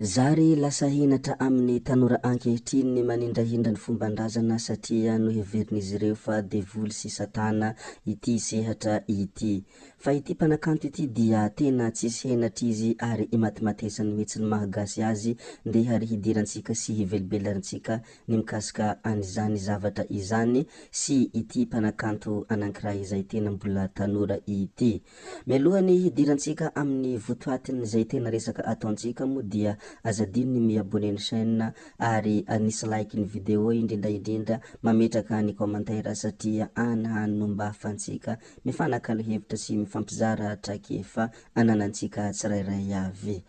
Zary lasa hinatra amin'ny tanora ankehitriny ny manindrahindra ny fomban-drazana satria no heverin'izy ireo fa devoly sy satana ity sehatra ity. Fa ity mpanakanto ity dia tena tsisy henatra izy ary imatimatesany mihitsy ny mahagasy azy ndeha ary hidirantsika sy hivelibelarintsika ny mikasika an'izany zavatra izany sy ity mpanakanto anankiray izay tena mbola tanora ity. Mialohany hidirantsika amin'ny votoatiny izay tena resaka ataontsika moa dia azadino ny mi-abonné ny chaîne ary anisy like ny video indrindra mametraka ny commentaire satria anahany no mba ahafahantsika mifanakalo hevitra sy mifampizara traikefa ananantsika tsirairay avy.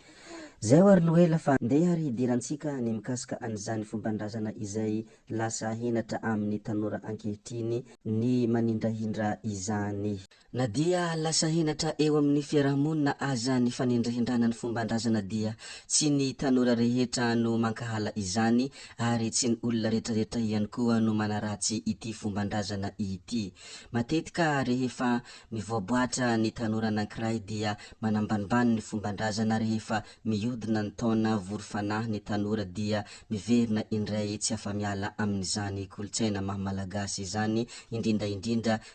Zay ary no ela fa ndeha ary hidirantsika ny mikasika an'izany fomban-drazana izay lasa henatra amin'ny tanora ankehitriny ny manindrahindra izany. Na dia lasa henatra eo amin'ny fiarahamonina aza ny fanindrahindrana ny fomban-drazana dia tsy ny tanora rehetra no mankahala izany ary tsy ny olona rehetrarehetra ihany koa no manaratsy ity fomban-drazana ity. Matetika rehefa mivoaboatra ny tanora anankiray dia manambanimbany ny fomban-drazana, rehefa mihodina ny taona voro-fanahy ny tanora dia miverina indray tsy afa-miala amin'izany kolotsaina maha-malagasy izany, indrindra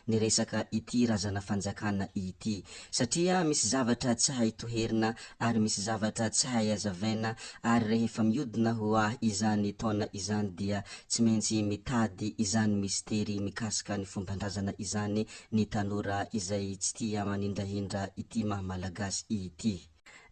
ny resaka ity razana fanjakana ity. Satria misy zavatra tsy hay toherina ary misy zavatra tsy hay azavaina ary rehefa mihodina ho ahy izany taona izany dia tsy maintsy mitady izany mistery mikasika ny fomban-drazana izany ny tanora izay tsy tia manindrahindra ity maha-malagasy ity.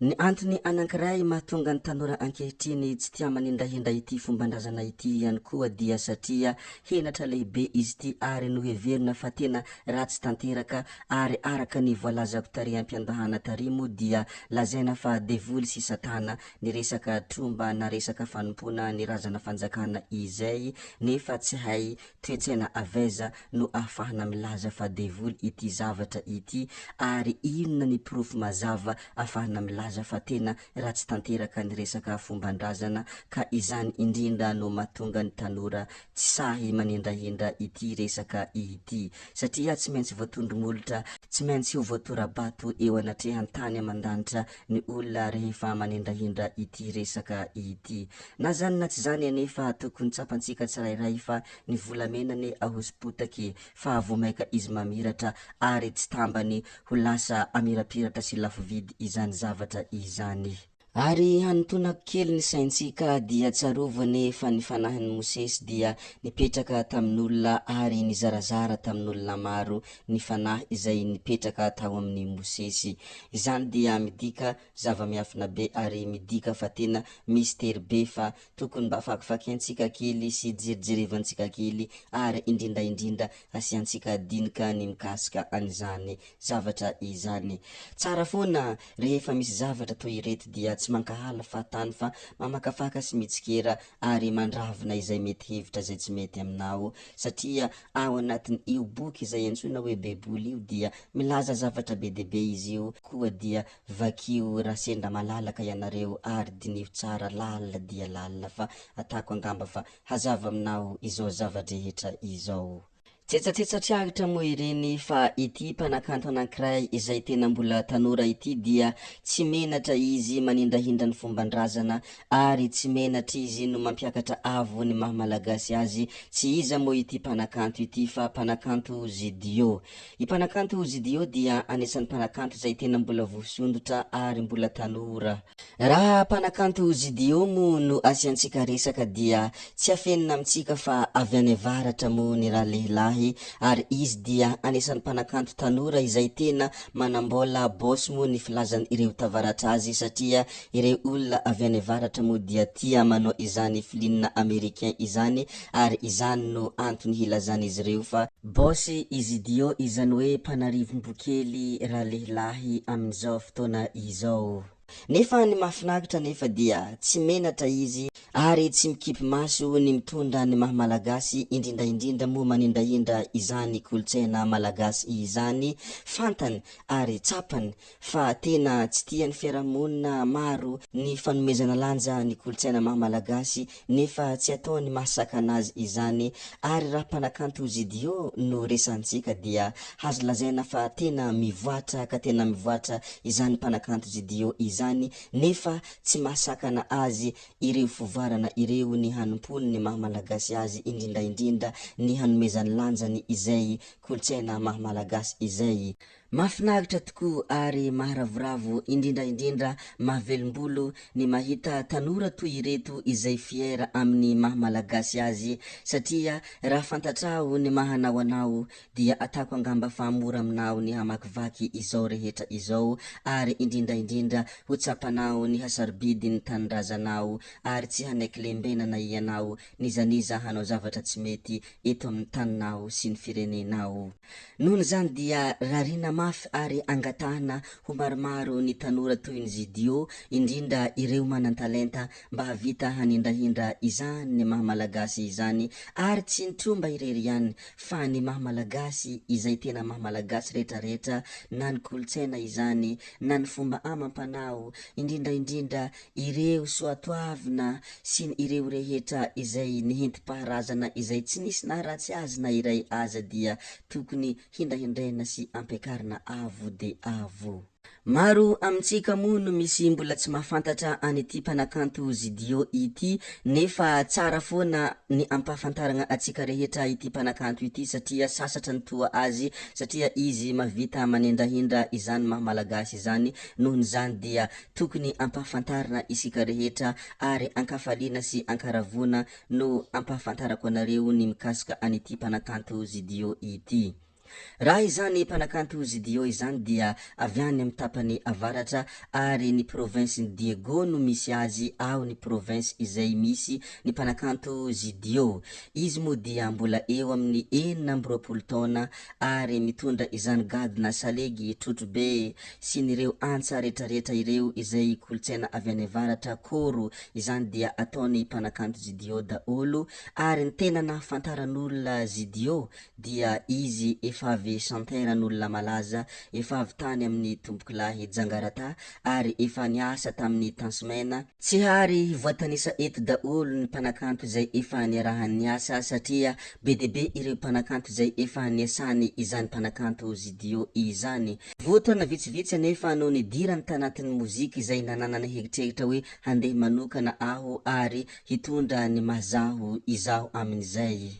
Ny antony anankiray mahatonga ny tanora ankehitriny tsy tia manindrahindra ity fomban-drazana ity ihany koa dia satria henatra lehibe izy ity ary no heverina fa tena ratsy tanteraka ary araka ny voalazako tary am-piandahana tary moa dia lazaina fa devoly sy satana ny resaka tromba na resaka fanompona ny razana fanjakana izay, nefa tsy hay toetsaina aveza no ahafahana milaza fa devoly ity zavatra ity ary inona ny profo mazava ahafahana milaza fa tena ratsy tanteraka ny resaka fomban-drazana ka izany indrindra no mahatonga ny tanora tsy sahy manindrahindra ity resaka ity. Satria tsy maintsy voatondromolotra, tsy maintsy ho voatorabato eo anatrehan-tany aman-danitra ny olona rehefa manindrahindra ity resaka ity. Na zany na tsy zany anefa tokony tsapantsika tsirairay fa ny volamenany ahosipotake fa vomaika izy mamiratra ary tsy tambany ho lasa amirapiratra sy lafo vidy izany zavatra izany. Ary hanotonako kely ny saintsika dia tsarovany fa ny fanahin'ny Mosesy dia nipetraka tamin'olona ary nizarazara tamin'olona maro ny fanahy izay nipetraka tao amin'ny Mosesy. Izany dia midika zava-miafina be ary midika fa tena mistery be fa tokony mba afakifakiantsika kely sy jerijerevantsika kely ary indrindra asiantsika dinika ny mikasika an'izany zavatra izany. Tsara foana rehefa misy zavatra toy ireto dia tsy mankahala fahatany fa mamakafaka sy mitsikera ary mandravina izay mety hevitra izay tsy mety aminao, satria ao anatin' io boky izay antsoina hoe baiboly io dia milaza zavatra be dia be izy io koa dia vakio raha sendra malalaka ianareo ary dinio tsara lalina dia lalina fa atako angamba fa hazava aminao izao zava-drehetra izao. Tsetsatsetsatra moa ireny fa ity mpanakanto anankiray izay tena mbola tanora ity dia tsy menatra izy manindrahindra ny fomban-drazana ary tsy menatra izy no mampiakatra avo ny maha-malagasy azy. Tsy iza moa ity mpanakanto ity fa mpanakanto Zidio. I mpanakanto Zidio dia anisan'ny mpanakanto izay tena mbola vosondotra ary mbola tanora. Raha mpanakanto Zidio moa no asiantsika resaka dia tsy afenina amintsika fa avy any avaratra moa ny raha lehilahy ary izy dia anisan'ny mpanakanto tanora izay tena manambola bosy moa ny filazany ireo tavaratra azy satria ireo olona avy any avaratra moa dia tia manao izany filinina Americain izany ary izany no antony hilazana izy ireo fa bosy izy Dio izany hoe mpanarivom-bokely raha lehilahy amin'izao fotoana izao. Nefa ny mahafinaritra nefa dia tsy menatra izy ary tsy mikipy maso ny mitondra ny maha-malagasy indrindra moa manindrahindra izany kolotsaina malagasy izany, fantany ary tsapany fa tena tsy tian'ny fiarahamonina maro ny fanomezana lanja ny kolotsaina maha-malagasy nefa tsy ataony mahasaka anazy izany. Ary raha mpanakanto Zidio no resantsika dia azo lazaina fa tena mivoatra ka tena mivoatra izany mpanakanto Zidio izany. izany nefa tsy mahasakana azy ireo fivoarana ireo ny hanimpony ny mahamalagasy azy indrindraindrindra ny hanomezany lanjany izay kolotsaina mahamalagasy izay. Mahafinaritra tokoa ary maharavoravo indrindraindrindra mahavelombolo ny mahita tanora toy ireto izay fiera amin'ny mahamalagasy azy satria raha fantatrao ny mahanao anao dia atako angamba fa mora aminao ny hamakivaky izao rehetra izao ary indrindraindrindra ho tsapanao ny hasarobidy ny tanindrazanao ary tsy hanaiky lembenana ianao nizaniza hanao zavatra tsy mety eto amin'ny taninao sy ny firenenao. Nohony zany dia rarina mafy ary angatahana ho maromaro ny tanora toy ny Zidio indrindra ireo manan-talenta mba havita hanindrahindra izany ny mahamalagasy izany ary tsy nitromba irery ihany fa ny mahamalagasy izay tena mahamalagasy rehetrarehetra na ny kolotsaina izany na ny fomba amam-panao indrindraindrindra ireo soatoavina sy ireo rehetra izay nihentim-paharazana izay tsy nisy na ratsy azy na iray aza dia tokony hindrahindraina sy ampiakarina avo de avo. Maro amintsika moa no misy mbola tsy mahafantatra an'ity mpanakanto Zidio ity nefa tsara foana ny ampahafantarana atsika rehetra ity mpanakanto ity satria sasatra ny toa azy satria izy mavita manendrahindra izany mahamalagasy izany. Nohony zany dia tokony ampahafantarana isika rehetra ary ankafaliana sy ankaravona no ampahafantarako anareo ny mikasika an'ity mpanakanto Zidio ity. Raha izany mpanakanto Zidio izany dia avy any amin'ny tapany avaratra ary ny province ny Diego no misy azy ao ny province izay misy ny mpanakanto Zidio. Izy moa dia mbola eo amin'ny 4 taona ary mitondra izany gadona salegy trotrobe sy nireo antsa rehetrarehetra ireo izay kolotsaina avy any avaratra koro izany dia ataony mpanakanto Zidio daolo ary ny tena nahafantaran'olona Zidio dia izy efa avy chanteran'olona malaza efa avy tany amin'ny tombokilahy Jangarata ary efa niasa tamin'ny Tansimena. Tsy hary voatanisa eto daolo ny mpanakanto zay efa niarahany niasa satria be de be ireo mpanakanto zay efa niasany izany mpanakanto Zidio izany. Votana vitsivitsy anefa no nidirany tanatin'ny mozika izay nananana hevitrehitra hoe handeha manokana aho ary hitondra ny mahazaho izaho amin'izay.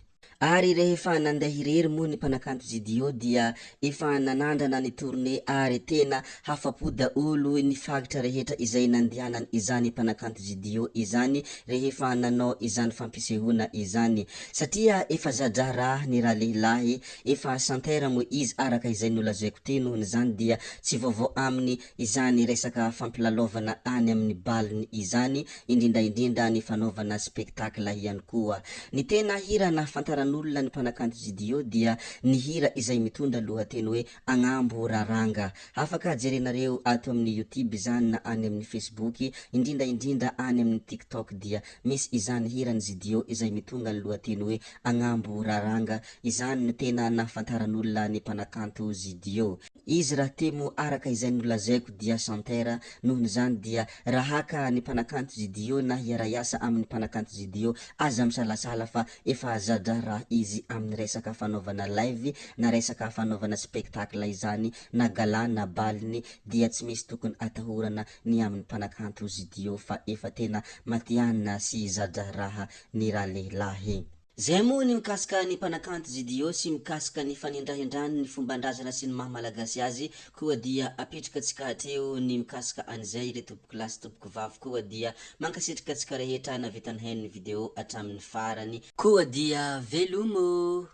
Ary rehefa nandeha irery moa ny mpanakanto Zidio dia efa nanandrana ny tournée ary tena hafapo daolo ny fagitra rehetra izay nandianany izany mpanakanto Zidio izany rehefa nanao izany fampisehoana izany satria efa zadraraha ny rahalehilahy efa chantera moa izy araka izay nolazaiko teny. Nohony zany dia tsy vaovao aminy izany resaka fampilalaovana any amin'ny baliny izany indrindraindrindra ny fanaovana spectacle ihany koa. Ny tena hira nahafantaran'olona ny mpanakanto Zidio dia ny hira izay mitondra lohateny hoe Agnambo Raranga. Afaka jerenareo ato amin'ny YouTube izany na any amin'ny Facebook indrindraindrindra any amin'ny TikTok dia misy izany hirany Zidio izay mitondra ny lohateny hoe Agnambo Raranga. Izany no tena nahafantaran'olona ny mpanakanto Zidio. Izy raha temo araka izay nolazaiko dia chantera. Nohony zany dia raha haka ny mpanakanto Zidio na hiara-iasa amin'ny mpanakanto Zidio aza misalasala fa efa zadraraha izy amin'ny resaka fanaovana live na resaka fanaovana spectacle izany na gala na baliny dia tsy misy tokony atahorana ny amin'ny mpanakanto Zidio fa efa tena matianina sy zadraraha ny rahalehilahy. Zay moa ny mikasika ny mpanakanto Zidio sy mikasika ny fanindrahindrany ny fombandrazana sy ny mahamalagasy azy. Koa dia apetraka atsika hatreo ny mikasika an'izay re tompoko lahy sy tompoko vavy. Koa dia mankasitraka atsika rehetra navitany hainy ny video hatramin'ny farany. Koa dia velomo.